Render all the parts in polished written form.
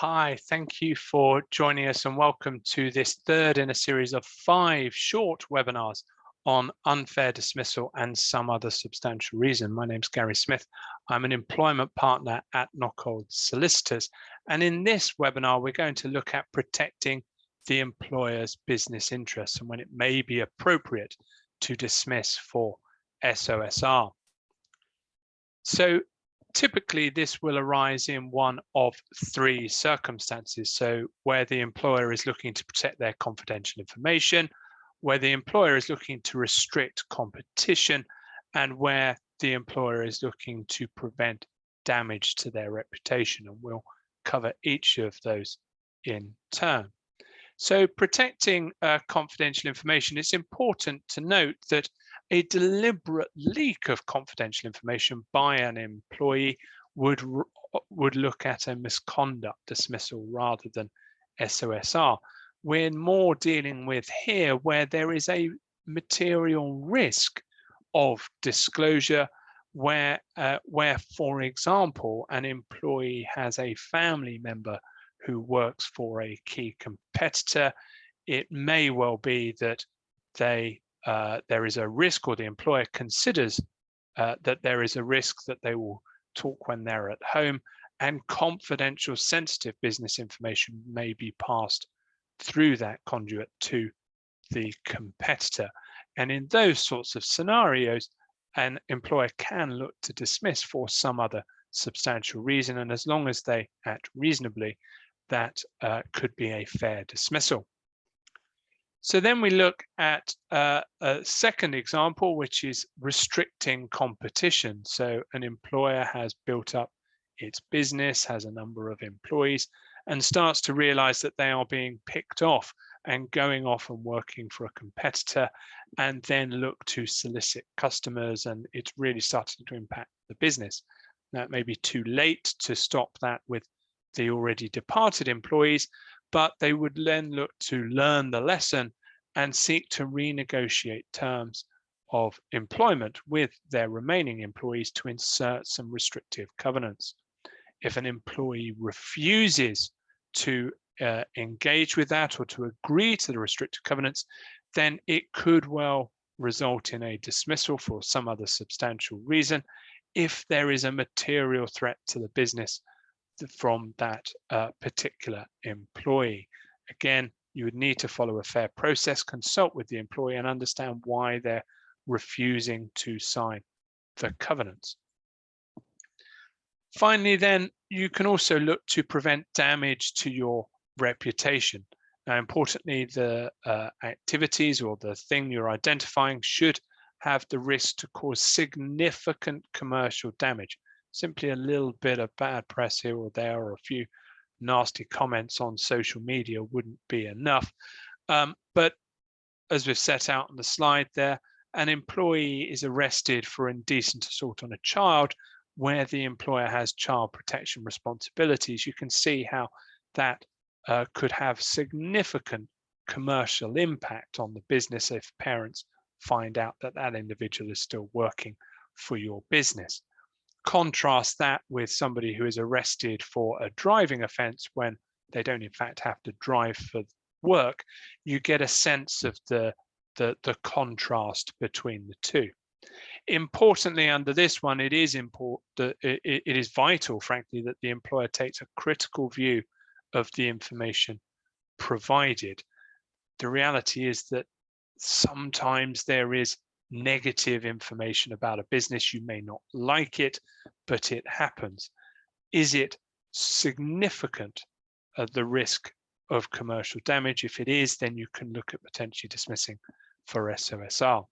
Hi, thank you for joining us and welcome to this third in a series of 5 short webinars on unfair dismissal and some other substantial reason. My name's Gary Smith. I'm an employment partner at Knockhold Solicitors. And in this webinar, we're going to look at protecting the employer's business interests and when it may be appropriate to dismiss for SOSR. So typically, this will arise in one of 3 circumstances. So where the employer is looking to protect their confidential information, where the employer is looking to restrict competition, and where the employer is looking to prevent damage to their reputation. And we'll cover each of those in turn. So protecting confidential information, it's important to note that a deliberate leak of confidential information by an employee would look at a misconduct dismissal rather than SOSR. We're more dealing with here where there is a material risk of disclosure where, for example, an employee has a family member who works for a key competitor. It may well be that there is a risk, or the employer considers that there is a risk that they will talk when they're at home, and confidential sensitive business information may be passed through that conduit to the competitor. And in those sorts of scenarios, an employer can look to dismiss for some other substantial reason, and as long as they act reasonably, that could be a fair dismissal. So then we look at a second example, which is restricting competition. So an employer has built up its business, has a number of employees, and starts to realize that they are being picked off and going off and working for a competitor, and then look to solicit customers, and it's really starting to impact the business. Now, it may be too late to stop that with the already departed employees, but they would then look to learn the lesson and seek to renegotiate terms of employment with their remaining employees to insert some restrictive covenants. If an employee refuses to engage with that or to agree to the restrictive covenants, then it could well result in a dismissal for some other substantial reason if there is a material threat to the business from that particular employee. Again, you would need to follow a fair process, consult with the employee, and understand why they're refusing to sign the covenants. Finally, then, you can also look to prevent damage to your reputation. Now, importantly, the activities or the thing you're identifying should have the risk to cause significant commercial damage. Simply a little bit of bad press here or there, or a few nasty comments on social media wouldn't be enough. But as we've set out on the slide there, an employee is arrested for indecent assault on a child where the employer has child protection responsibilities. You can see how that could have significant commercial impact on the business if parents find out that that individual is still working for your business. Contrast that with somebody who is arrested for a driving offence when they don't in fact have to drive for work. You get a sense of the contrast between the two. Importantly, under this one, it is vital, frankly, that the employer takes a critical view of the information provided. The reality is that sometimes there is negative information about a business. You may not like it, but it happens. Is it significant at the risk of commercial damage? If it is, then you can look at potentially dismissing for SOSR.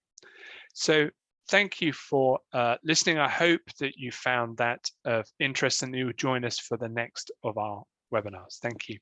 So thank you for listening. I hope that you found that of interest and you will join us for the next of our webinars. Thank you.